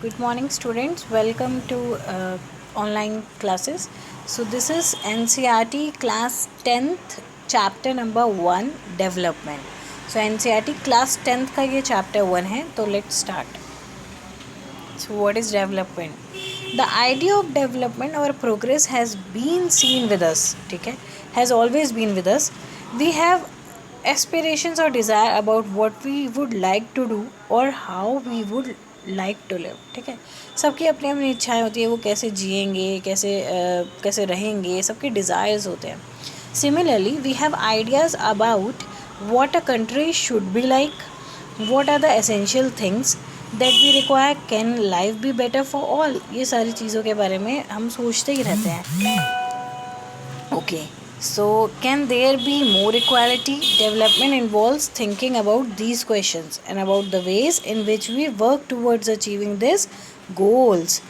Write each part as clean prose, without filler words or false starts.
Good morning, students. Welcome to online classes. So this is NCERT class 10th chapter number 1 development. So NCERT class 10th का ये chapter 1 है. तो let's start. So what is development? The idea of development or progress has been seen with us. ठीक है, has always been with us. We have aspirations or desire about what we would like to do or how we would like to live. ठीक है, सबकी अपनी अपनी इच्छाएं होती है, वो कैसे जिएंगे, कैसे रहेंगे, सबके डिज़ायर्स होते हैं. Similarly we have ideas about what a country should be like, what are the essential things that we require, can life be better for all. ये सारी चीज़ों के बारे में हम सोचते ही रहते हैं. Okay, so can there be more equality? Development involves thinking about these questions and about the ways in which we work towards achieving these goals.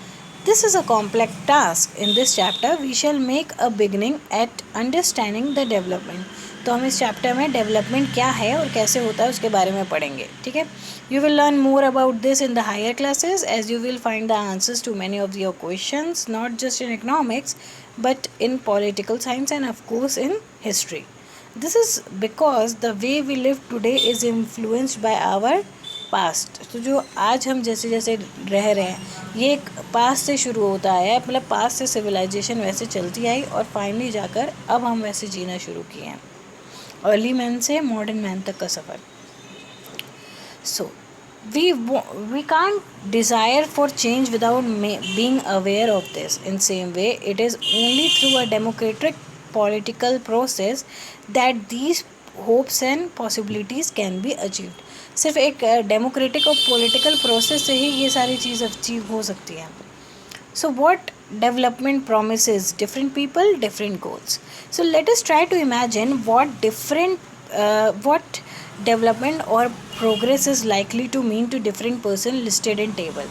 This is a complex task. In this chapter, we shall make a beginning at understanding the development. तो हम इस chapter में development क्या है और कैसे होता है उसके बारे में पढ़ेंगे. ठीक है, you will learn more about this in the higher classes as you will find the answers to many of your questions, not just in economics but in political science and of course in history. This is because the way we live today is influenced by our past. तो जो आज हम जैसे जैसे रह रहे हैं ये एक पास्ट से शुरू होता है, मतलब पास्ट से सिविलाइजेशन वैसे चलती आई और फाइनली जाकर अब हम वैसे जीना शुरू किए हैं. अर्ली मैन से मॉडर्न मैन तक का सफ़र. सो we can't desire for change without being aware of this. In same way, it is only through a democratic political process that these hopes and possibilities can be achieved. सिर्फ एक democratic और political process से ही ये सारी चीज़ achieve हो सकती है. So what development promises? Different people, different goals. So let us try to imagine what development or progress is likely to mean to different person listed in table.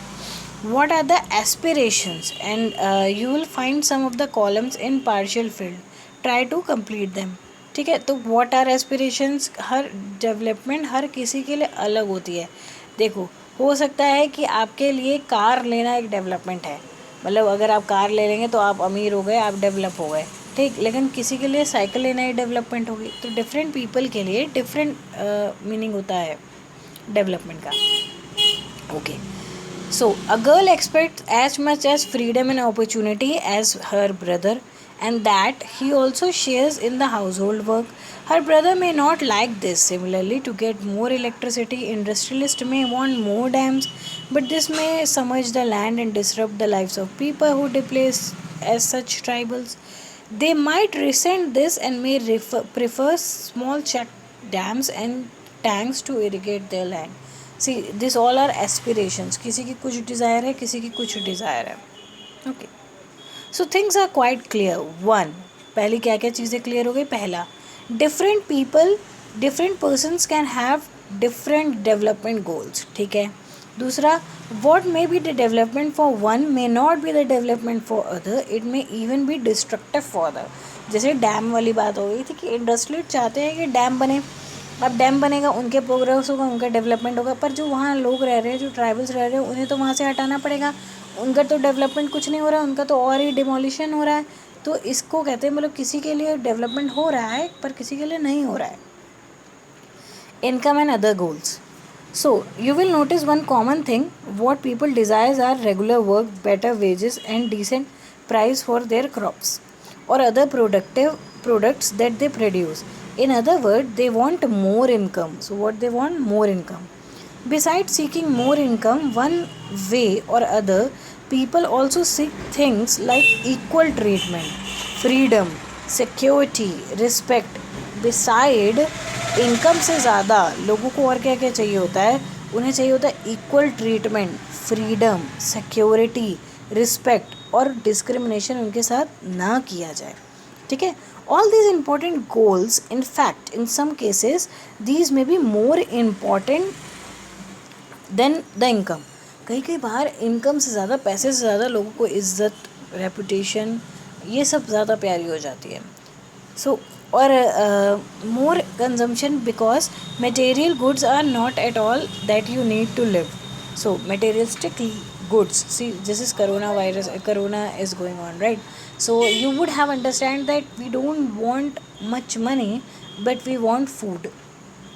What are the aspirations? And you will find some of the columns in partial filled. Try to complete them. ठीक है, तो what are aspirations? हर development हर किसी के लिए अलग होती है. देखो, हो सकता है कि आपके लिए कार लेना एक डेवलपमेंट है, मतलब अगर आप कार ले लेंगे तो आप अमीर हो गए, आप डेवलप हो गए. ठीक, लेकिन किसी के लिए साइकिल लेना ही डेवलपमेंट होगी. तो डिफरेंट पीपल के लिए डिफरेंट मीनिंग होता है डेवलपमेंट का. Okay, so a girl expect as much as freedom and opportunity as her brother and that he also shares in the household work. Her brother may not like this. Similarly, to get more electricity, industrialists may want more dams, but this may submerge the land and disrupt the lives of people who displace as such tribals. They might resent this and may prefer small check dams and tanks to irrigate their land. See, this all are aspirations. किसी की कुछ desire है, किसी की कुछ desire है. Okay. So things are quite clear. One, पहली क्या क्या चीज़ें क्लियर हो गई. पहला, different people, different persons can have different development goals. ठीक है. दूसरा, what may be the development for one may not be the development for other. It may even be destructive for other. जैसे dam वाली बात हो गई थी कि इंडस्ट्रियल चाहते हैं कि डैम बने. अब डैम बनेगा, उनके प्रोग्रेस होगा, उनका डेवलपमेंट होगा, पर जो वहाँ लोग रह रहे हैं, जो ट्राइबल्स रह रहे हैं, उन्हें तो वहाँ से हटाना पड़ेगा. उनका तो डेवलपमेंट कुछ नहीं हो रहा है, उनका तो और ही डिमोलिशन हो रहा है. तो इसको कहते हैं, मतलब किसी के लिए डेवलपमेंट हो रहा है पर किसी के लिए नहीं हो रहा है. Income and other goals. So you will notice one common thing. What people desires are regular work, better wages and decent price for their crops और other products that they produce. In other words, they want more income. So what they want? More income. Besides seeking more income, one way or other, people also seek things like equal treatment, freedom, security, respect. Beside income से ज़्यादा लोगों को और क्या क्या चाहिए होता है? उन्हें चाहिए होता है equal treatment, freedom, security, respect और discrimination उनके साथ ना किया जाए. ठीक है. All these important goals, in fact, in some cases, these may be more important than the income. कई बार इनकम से ज़्यादा, पैसे से ज़्यादा लोगों को इज्जत, रेपुटेशन, ये सब ज़्यादा प्यारी हो जाती है. सो और more consumption because material goods are not at all that you need to live. So materialistic goods. See, this is corona is going on, right? So you would have understand that we don't want much money, but we want food.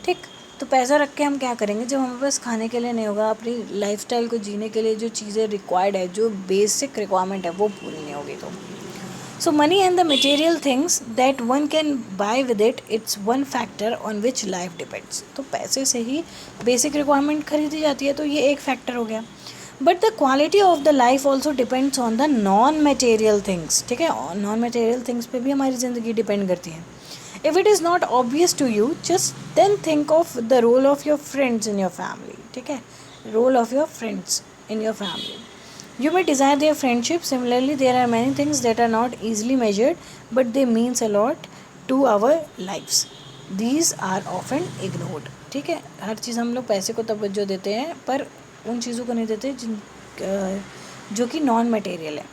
ठीक, तो पैसा रख के हम क्या करेंगे जब हमारे पास खाने के लिए नहीं होगा, अपनी लाइफस्टाइल को जीने के लिए जो चीज़ें रिक्वायर्ड है, जो बेसिक रिक्वायरमेंट है वो पूरी नहीं होगी तो. So money and the material things that one can buy with it, it's one factor on which life depends. तो पैसे से ही बेसिक रिक्वायरमेंट खरीदी जाती है, तो ये एक फैक्टर हो गया. But the quality of the life also depends on the non material things. ठीक है, नॉन मटेरियल थिंग्स पे भी हमारी ज़िंदगी डिपेंड करती है. If it is not obvious to you, just then think of the role of your friends in your family. ठीक है, role of your friends in your family. You may desire their friendship. Similarly, there are many things that are not easily measured, but they means a lot to our lives. These are often ignored. ठीक है, हर चीज़ हम लोग पैसे को तवज्जो देते हैं, पर उन चीज़ों को नहीं देते जो कि नॉन मटेरियल है.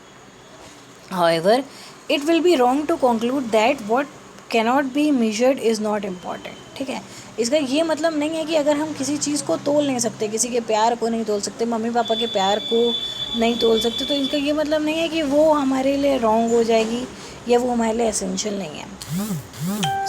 However, it will be wrong to conclude that what cannot be measured is not important. ठीक है, इसका ये मतलब नहीं है कि अगर हम किसी चीज़ को तोल नहीं सकते, किसी के प्यार को नहीं तोल सकते, मम्मी पापा के प्यार को नहीं तोल सकते, तो इसका ये मतलब नहीं है कि वो हमारे लिए रॉन्ग हो जाएगी या वो हमारे लिए एसेंशियल नहीं है.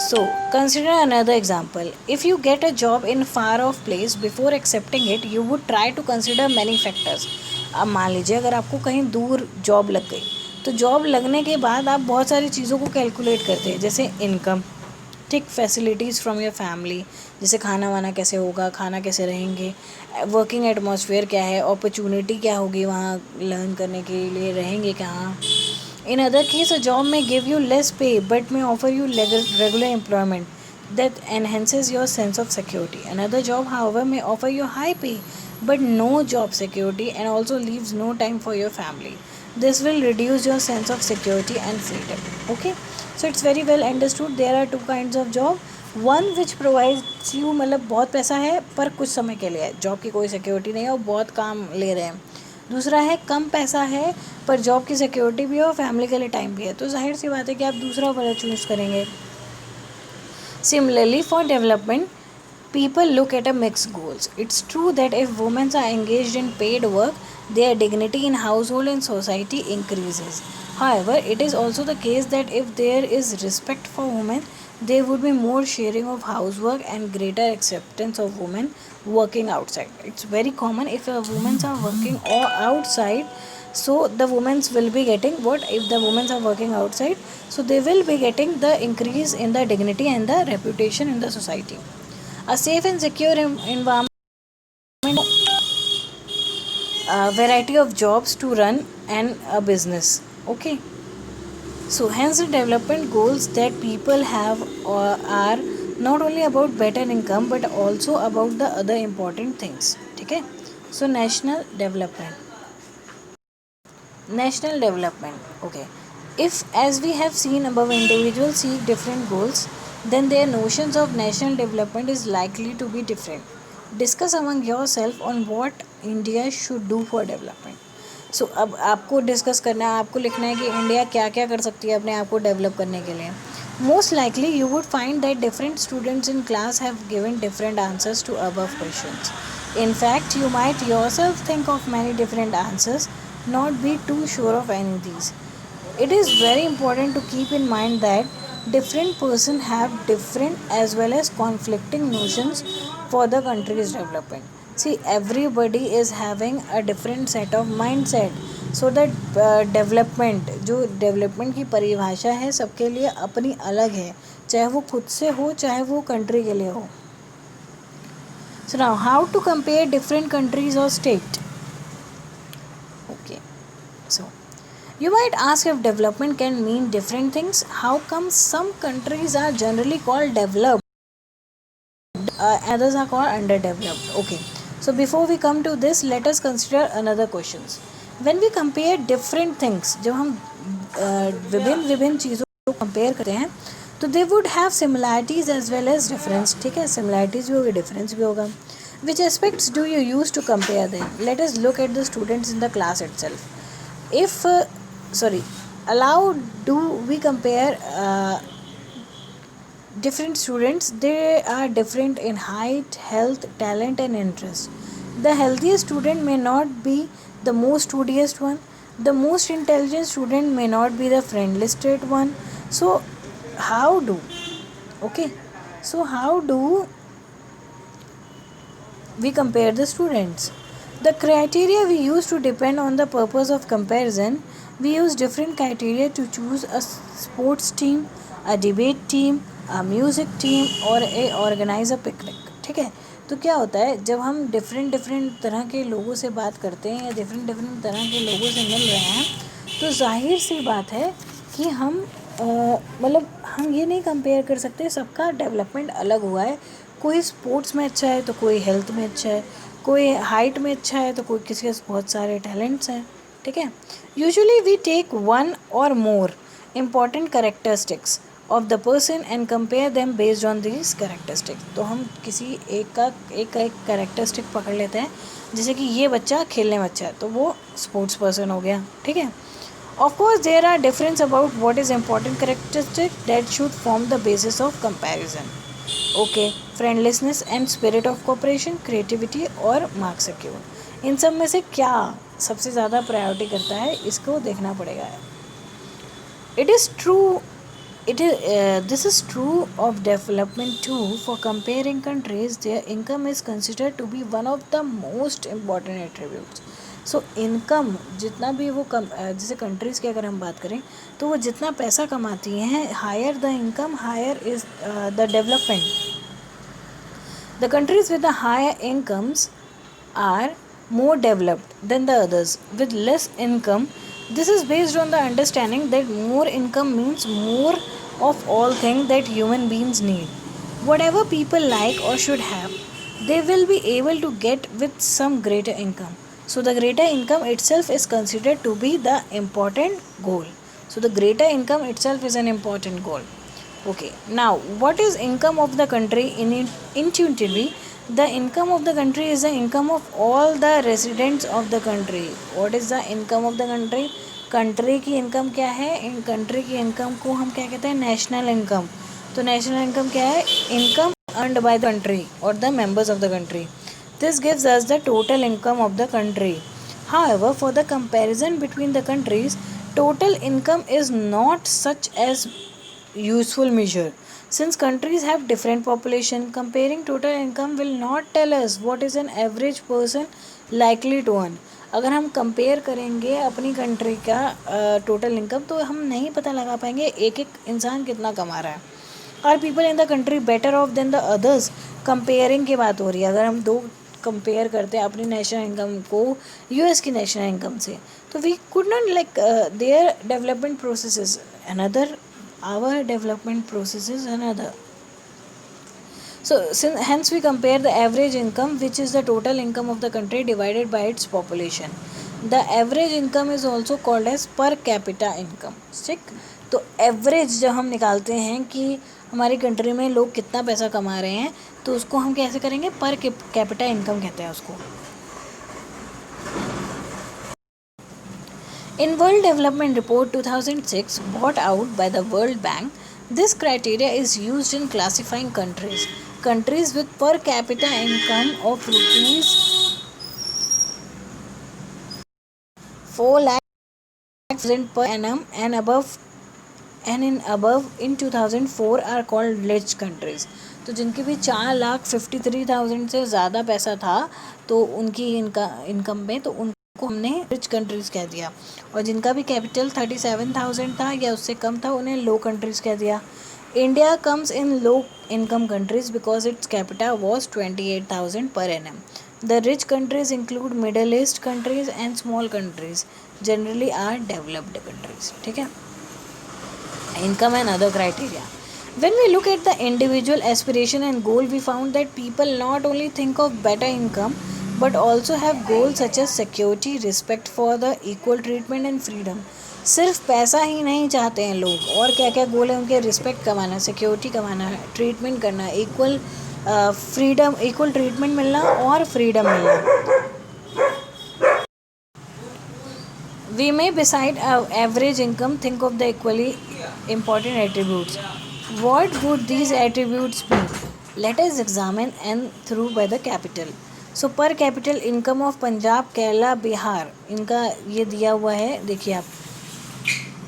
So, consider another example. If you get a job in far off place, before accepting it, you would try to consider many factors. अब मान लीजिए अगर आपको कहीं दूर जॉब लग गई, तो जॉब लगने के बाद आप बहुत सारी चीज़ों को कैलकुलेट करते हैं, जैसे इनकम, ठीक, फैसिलिटीज़ फ्रॉम योर फैमिली, जैसे खाना वाना कैसे होगा, खाना कैसे रहेंगे, वर्किंग एटमॉस्फेयर क्या है, अपॉर्चुनिटी क्या होगी वहाँ लर्न करने के लिए, रहेंगे कहाँ. In other case, a job may give you less pay but may offer you regular employment that enhances your sense of security. Another job, however, may offer you high pay but no job security and also leaves no time for your family. This will reduce your sense of security and freedom. Okay, so it's very well understood. There are two kinds of job. One which provides you, मतलब बहुत पैसा है पर कुछ समय के लिए है, जॉब की कोई सिक्योरिटी नहीं है और बहुत काम ले रहे हैं. दूसरा है कम पैसा है पर जॉब की सिक्योरिटी भी है और फैमिली के लिए टाइम भी है, तो जाहिर सी बात है कि आप दूसरा वाला चूज़ करेंगे. Similarly for development, people look at a mixed goals. It's true that if women are engaged in paid work, their dignity in household and society increases. However, it is also the case that if there is respect for women, there would be more sharing of housework and greater acceptance of women working outside. It's very common if a women are working or outside, so the women will be getting what if the women are working outside, so they will be getting the increase in the dignity and the reputation in the society. A safe and secure environment, a variety of jobs to run and a business. Okay, so hence the development goals that people have are not only about better income but also about the other important things. Okay, so national development. Okay, if, as we have seen above, individuals seek different goals, then their notions of national development is likely to be different. Discuss among yourself on what India should do for development. So अब आपको discuss करना है, आपको लिखना है कि India क्या क्या कर सकती है अपने आप को डेवलप करने के लिए. Most likely you would find that different students in class have given different answers to above questions. In fact, you might yourself think of many different answers, not be too sure of any of these. It is very important to keep in mind that different persons have different as well as conflicting notions for the country's development. See, everybody is having a different set of mindset. So that development, जो development की परिभाषा है सबके लिए अपनी अलग है, चाहे वो खुद से हो चाहे वो कंट्री के लिए हो. So now, how to compare different countries or state? Okay, so you might ask if development can mean different things. How come some countries are generally called developed, others are called underdeveloped? Okay, so before we come to this, let us consider another questions. When we compare different things, जब हम विभिन्न चीज़ों को compare करते हैं, तो they would have similarities as well as difference. ठीक है, similarities भी होगी, difference भी होगा. Which aspects do you use to compare them? Let us look at the students in the class itself. If allow do we compare different students? They are different in height, health, talent and interest. The healthiest student may not be the most studious one. The most intelligent student may not be the friendliest one. So, how do okay? So, how do we compare the students? The criteria we use to depend on the purpose of comparison. We use different criteria to choose a sports team, a debate team, a music team और a organize a picnic. ठीक है, तो क्या होता है जब हम different तरह के लोगों से बात करते हैं या डिफरेंट तरह के लोगों से मिल रहे हैं, तो जाहिर सी बात है कि हम मतलब हम ये नहीं कंपेयर कर सकते. सबका डेवलपमेंट अलग हुआ है. कोई स्पोर्ट्स में अच्छा है तो कोई हेल्थ में अच्छा है, कोई हाइट में अच्छा है तो कोई किसी के बहुत सारे टैलेंट्स हैं. ठीक है, यूजुअली वी टेक वन और more important characteristics of the person and compare them based on this characteristics. तो हम किसी एक करेक्टरिस्टिक पकड़ लेते हैं, जैसे कि ये बच्चा खेलने में अच्छा है तो वो स्पोर्ट्स पर्सन हो गया. ठीक है, of course there are difference about what is important characteristic that should form the basis of comparison. Okay, friendlessness and spirit of cooperation, creativity और marks secure. इन सब में से क्या सबसे ज़्यादा प्रायोरिटी करता है, इसको देखना पड़ेगा. It is true. This is true of development too. For comparing countries, their income is considered to be one of the most important attributes. So income जितना भी वो जैसे कंट्रीज़ की अगर हम बात करें तो वो जितना पैसा कमाती हैं, higher the income higher is the development. The countries with the higher incomes are more developed than the others with less income. This is based on the understanding that more income means more of all things that human beings need. Whatever people like or should have, they will be able to get with some greater income. So the greater income itself is considered to be the important goal. So the greater income itself is an important goal. Okay, now what is income of the country? Intuitively, the income of the country is the income of all the residents of the country. What is the income of the country? Country की income क्या है? In country की income को हम क्या कहते हैं? National income. तो नेशनल इनकम क्या है? Income earned by the country और the members of the country. This gives us the total income of the country. However, for the comparison between the countries, total income is not such as useful measure. Since countries have different population, comparing total income will not tell us what is an average person likely to earn. अगर हम compare करेंगे अपनी country का total income तो हम नहीं पता लगा पाएंगे एक एक इंसान कितना कमा रहा है. Are people in the country better off than the others? Comparing की बात हो रही है. अगर हम दो कंपेयर करते हैं अपनी नेशनल इनकम को यूएस की नेशनल इनकम से, तो we could not like their development processes another, our development process is another. So hence we compare the average income, which is the total income of the country divided by its population. The average income is also called as per capita income. ठीक, तो average जब हम निकालते हैं कि हमारी country में लोग कितना पैसा कमा रहे हैं, तो उसको हम कैसे करेंगे? पर कैपिटा इनकम कहते हैं उसको. In World Development Report 2006 brought out by the World Bank, this criteria is used in classifying countries. Countries with per capita income of rupees 4 lakh per annum and above in 2004 are called rich countries. तो जिनकी भी 4,53,000 से ज़्यादा पैसा था तो उनकी income में, तो उनको हमने रिच कंट्रीज़ कह दिया. और जिनका भी कैपिटल 37,000 था या उससे कम था उन्हें लो कंट्रीज़ कह दिया. India comes in low income countries because it's capita was 28,000 per annum. The rich countries include Middle East countries and small countries, generally are developed countries. ठीक है, income and other criteria. When we look at the individual aspiration and goal, we found that people not only think of better income but also have goals such as security, respect for the equal treatment and freedom. सिर्फ पैसा ही नहीं चाहते हैं लोग, और क्या क्या गोल है उनके? रिस्पेक्ट कमाना, सिक्योरिटी कमाना, ट्रीटमेंट करना, इक्वल फ्रीडम, इक्वल ट्रीटमेंट मिलना और फ्रीडम मिलना. We may beside average income think of the equally important attributes. What would these attributes be? Let us examine and through by the capital. सो पर capital income of Punjab, Kerala, Bihar, इनका ये दिया हुआ है, देखिए आप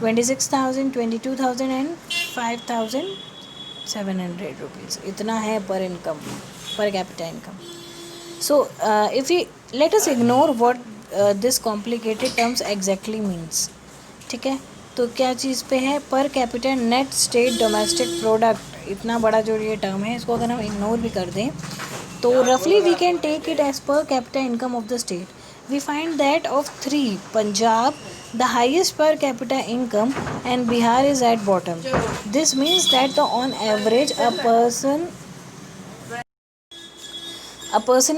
26,000, 22,000 एंड 5,700 रुपीज़, इतना है पर इनकम, पर capita income. So, if we let us ignore what this complicated terms exactly means. ठीक है, तो क्या चीज़ पे है, per capita net state domestic product, इतना बड़ा जो ये टर्म है, इसको अगर हम इग्नोर भी कर दें तो रफली we can take it as per capita income of the state. We find that of three, Punjab the highest per capita income and Bihar is at bottom. This means that on average a person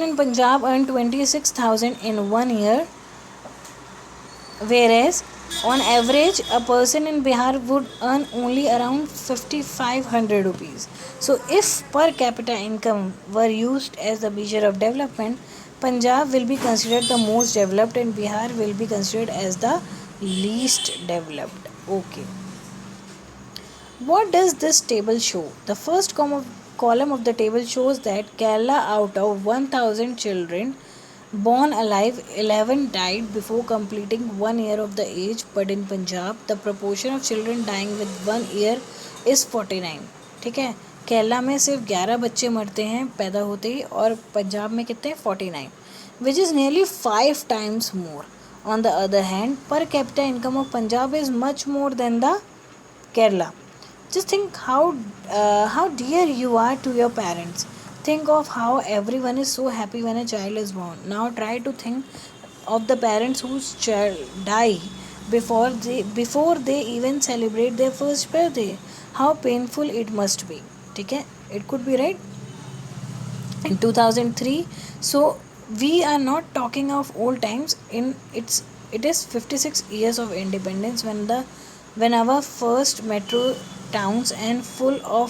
in Punjab earned 26,000 in 1 year, whereas on average a person in Bihar would earn only around 5,500 rupees. So if per capita income were used as the measure of development, Punjab will be considered the most developed and Bihar will be considered as the least developed. Okay, what does this table show? The first column of the table shows that Kerala, out of 1,000 children born alive, 11 died before completing 1 year of the age, but in Punjab the proportion of children dying with 1 year is 49. ठीक है, केरला में सिर्फ 11 बच्चे मरते हैं पैदा होते ही, और पंजाब में कितने, 49, which is nearly 5 times more. On the other hand, per capita income of Punjab is much more than the Kerala. Just think how dear you are to your parents. Think of how everyone is so happy when a child is born. Now try to think of the parents whose child die before they even celebrate their first birthday. How painful it must be. ठीक है, it could be, right? In 2003, so we are not talking of old times. It is 56 years of independence when our first metro towns and full of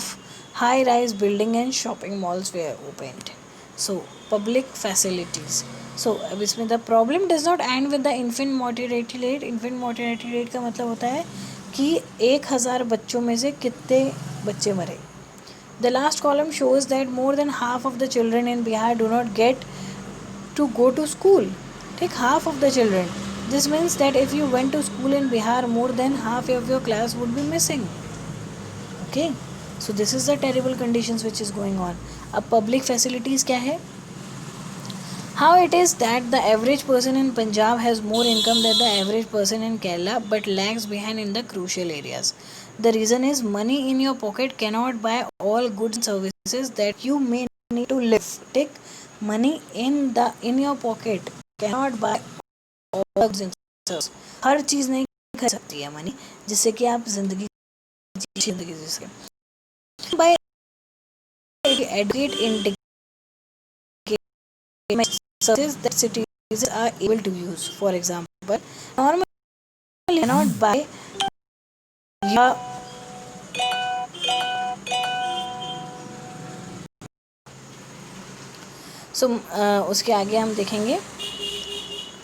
high rise building and shopping malls were opened. So public facilities. So अब इसमें the problem does not end with the infant mortality rate. Infant mortality rate का मतलब होता है कि 1,000 बच्चों में से कितने बच्चे मरे. The last column shows that more than half of the children in Bihar do not get to go to school. Take half of the children. This means that if you went to school in Bihar, more than half of your class would be missing. Okay, so this is the terrible conditions which is going on. अब public facilities क्या है? How it is that the average person in Punjab has more income than the average person in Kerala but lags behind in the crucial areas. The reason is money in your pocket cannot buy all goods and services that you may need to live. Take money in your pocket cannot buy all goods and services. हर चीज़ नहीं खरीद सकती है money जिससे कि आप जिंदगी जी सकें. By educate in services that cities are able to use. For example, normally cannot buy या उसके आगे हम देखेंगे.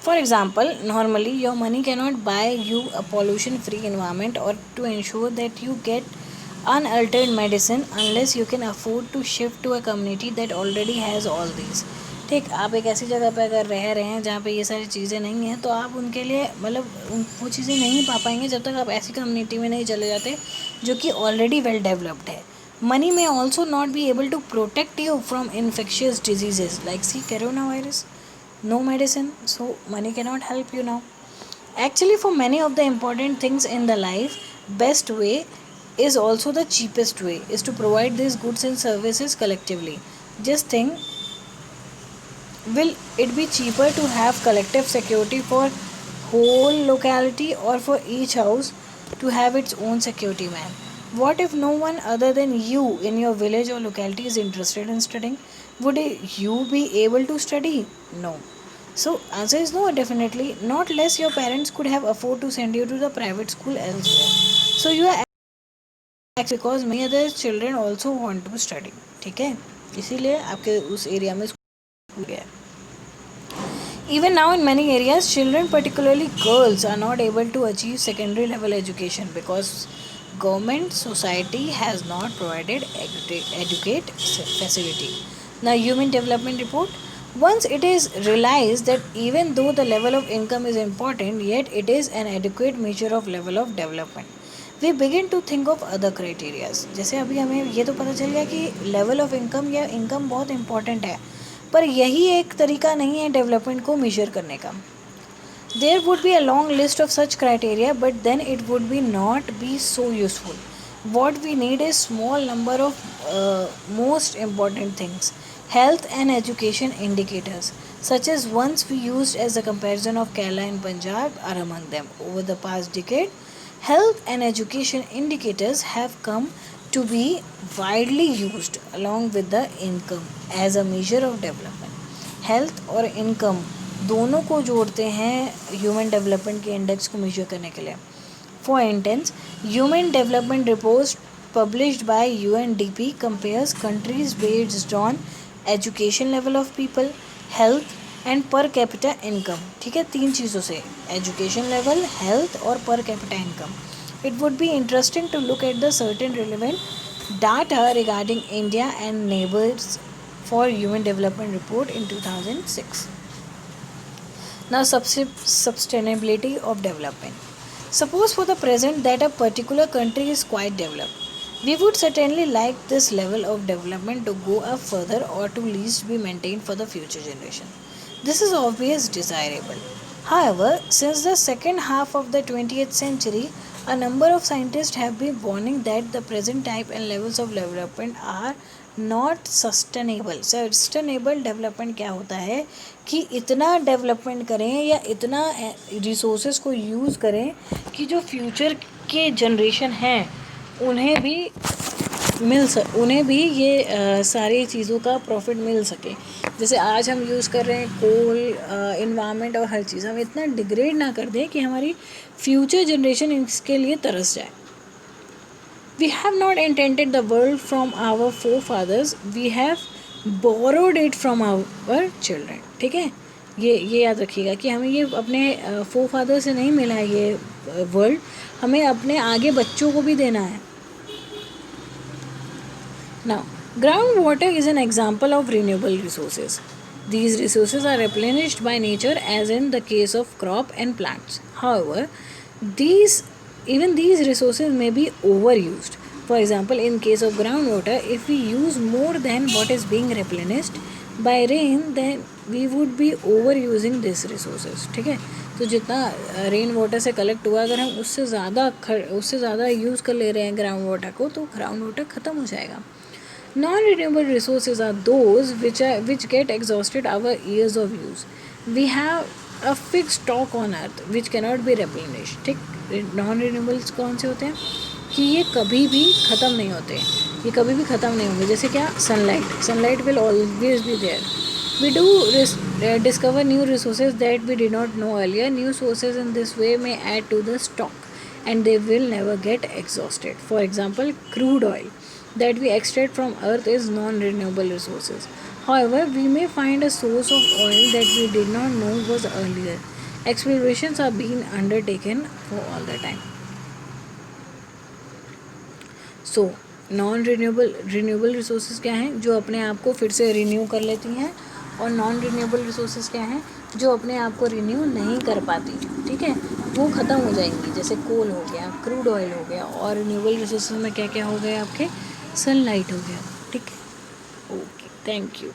For example, normally your money cannot buy you a pollution-free environment or to ensure that you get unaltered medicine unless you can afford to shift to a community that already has all these. ठीक, आप एक ऐसी जगह पे अगर रह रहे हैं जहाँ पे ये सारी चीज़ें नहीं हैं तो आप उनके लिए मतलब वो चीज़ें नहीं पा पाएंगे जब तक आप ऐसी कम्युनिटी में नहीं चले जाते जो कि ऑलरेडी वेल डेवलप्ड है. Money may also not be able to protect you from infectious diseases like coronavirus. No medicine, so money cannot help you now. Actually, for many of the important things in the life, best way is also the cheapest way is to provide these goods and services collectively. Just think, will it be cheaper to have collective security for whole locality or for each house to have its own security man? What if no one other than you in your village or locality is interested in studying? Would you be able to study? No. So answer is no, definitely not, less your parents could have afford to send you to the private school elsewhere. So you are actually because many other children also want to study. ठीक है, इसीलिए आपके उस area में school है. Even now in many areas, children, particularly girls, are not able to achieve secondary level education because government society has not provided educate facility. Now, Human Development Report. Once it is realized that even though the level of income is important, yet it is an adequate measure of level of development, we begin to think of other criteria. जैसे अभी हमें ये तो पता चल गया कि level of income या इनकम बहुत इंपॉर्टेंट है, पर यही एक तरीका नहीं है डेवलपमेंट को मेजर करने का. There would be a long list of such criteria, but then it would be not be so useful. What we need is small number of most important things. Health and education indicators, such as ones we used as a comparison of Kerala and Punjab, are among them. Over the past decade, health and education indicators have come to be widely used along with the income as a measure of development. Health और income दोनों को जोड़ते हैं human development के index को major करने के लिए. For instance, human development report published by UNDP compares countries based on education level of people, health and पर कैपिटा इनकम. ठीक है, 3 चीज़ों से, एजुकेशन लेवल, हेल्थ और per capita income. It would be interesting to look at the certain relevant data regarding India and neighbours for Human Development Report in 2006. Now, sustainability of development. Suppose for the present that a particular country is quite developed. We would certainly like this level of development to go up further or to least be maintained for the future generation. This is obvious desirable. However, since the second half of the 20th century, a number of scientists have been warning that the present type and levels of development are not sustainable. Sustainable development क्या होता है कि इतना development करें या इतना resources को use करें कि जो फ्यूचर के जनरेशन हैं उन्हें भी ये सारी चीज़ों का प्रॉफिट मिल सके. जैसे आज हम यूज़ कर रहे हैं कोल, इन्वायरमेंट और हर चीज़, हम इतना डिग्रेड ना कर दें कि हमारी फ्यूचर जनरेशन इसके लिए तरस जाए. We have not invented the world from our forefathers, we have borrowed it from our children. ठीक है, ये याद रखिएगा कि हमें ये अपने फोरफादर से नहीं मिला है ये वर्ल्ड, हमें अपने आगे बच्चों को भी देना है. Now, groundwater is an example of renewable resources. These resources are replenished by nature as in the case of crop and plants. However, even these resources may be overused. For example, in case of groundwater, if we use more than what is being replenished by rain, then we would be overusing these resources. ठीक है, तो जितना rain water से collect हुआ अगर हम उससे ज़्यादा यूज़ कर ले रहे हैं ग्राउंड वाटर को, तो ग्राउंड वाटर ख़त्म हो जाएगा. Non-renewable resources are those which get exhausted our years of use. We have a fixed stock on earth which cannot be replenished. ठीक, नॉन रिन्यूएबल्स कौन से होते हैं कि ये कभी भी ख़त्म नहीं होते, ये कभी भी ख़त्म नहीं होंगे. जैसे क्या, sunlight will always be there. We do discover new resources that we did not know earlier. New sources in this way may add to the stock and they will never get exhausted. For example, crude oil that we extract from earth is non-renewable resources. However, we may find a source of oil that we did not know was earlier. Explorations are being undertaken for all the time. So, renewable resources क्या हैं, जो अपने आप को फिर से renew कर लेती हैं, और नॉन रिन्यूएबल रिसोर्सेज क्या हैं, जो अपने आप को रिन्यू नहीं कर पाती. ठीक है, वो ख़त्म हो जाएंगी. जैसे कोल हो गया, क्रूड ऑयल हो गया, और रिन्यूएबल रिसोर्सेज में क्या क्या हो गया आपके, सनलाइट हो गया. ठीक है, ओके, थैंक यू.